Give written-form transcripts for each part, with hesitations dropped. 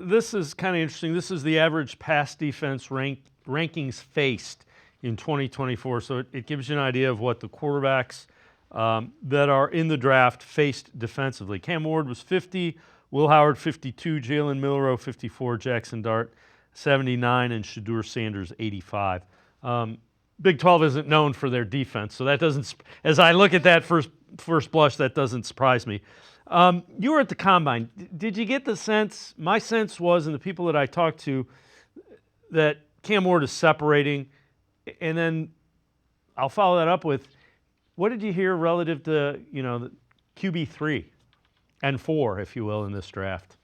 this is kind of interesting. This is the average pass defense rankings faced in 2024. So it gives you an idea of what the quarterbacks that are in the draft faced defensively. Cam Ward was 50, Will Howard 52, Jalen Milroe 54, Jackson Dart 79, and Shedeur Sanders 85. Big 12 isn't known for their defense, so that doesn't. As I look at that first blush, that doesn't surprise me. You were at the Combine. Did you get the sense? My sense was, and the people that I talked to, that Cam Ward is separating, and then I'll follow that up with, what did you hear relative to the QB 3 and 4, if you will, in this draft?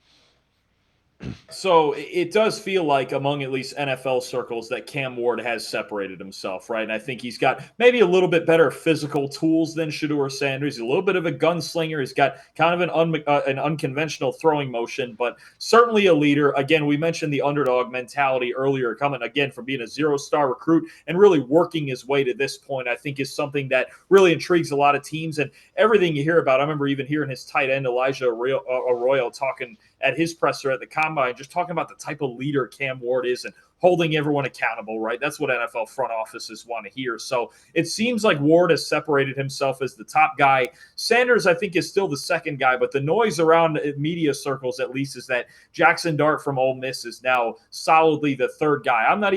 So it does feel like among at least NFL circles that Cam Ward has separated himself, right? And I think he's got maybe a little bit better physical tools than Shedeur Sanders. He's a little bit of a gunslinger. He's got kind of an unconventional throwing motion, but certainly a leader. Again, we mentioned the underdog mentality earlier, coming again from being a zero-star recruit and really working his way to this point, I think is something that really intrigues a lot of teams. And everything you hear about, I remember even hearing his tight end, Elijah Arroyo, talking at his presser at the Combine, just talking about the type of leader Cam Ward is and holding everyone accountable, right? That's what NFL front offices want to hear. So it seems like Ward has separated himself as the top guy. Sanders, I think, is still the second guy, but the noise around media circles, at least, is that Jackson Dart from Ole Miss is now solidly the third guy. I'm not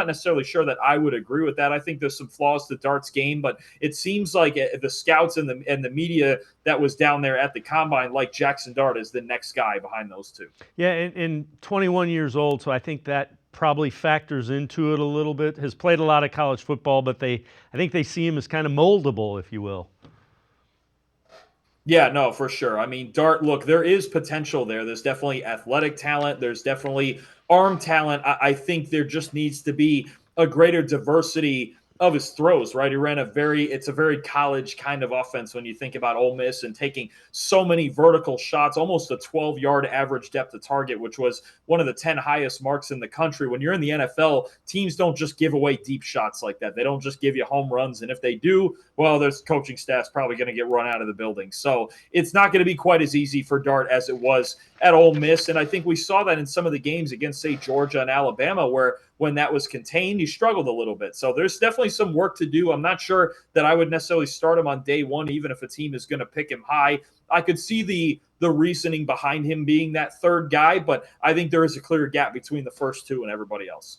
necessarily sure that I would agree with that. I think there's some flaws to Dart's game, but it seems like the scouts and the media that was down there at the Combine, like Jackson Dart, is the next guy behind those two. Yeah, and 21 years old, so I think that probably factors into it a little bit. Has played a lot of college football, but I think they see him as kind of moldable, if you will. Yeah, no, for sure. I mean, Dart, look, there is potential there. There's definitely athletic talent. There's definitely arm talent. I think there just needs to be a greater diversity of his throws, right? He ran it's a very college kind of offense when you think about Ole Miss and taking so many vertical shots, almost a 12-yard average depth of target, which was one of the 10 highest marks in the country. When you're in the NFL, teams don't just give away deep shots like that. They don't just give you home runs. And if they do, well, their coaching staff's probably going to get run out of the building. So it's not going to be quite as easy for Dart as it was at Ole Miss. And I think we saw that in some of the games against, say, Georgia and Alabama, where when that was contained, he struggled a little bit. So there's definitely some work to do. I'm not sure that I would necessarily start him on day one, even if a team is going to pick him high. I could see the reasoning behind him being that third guy, but I think there is a clear gap between the first two and everybody else.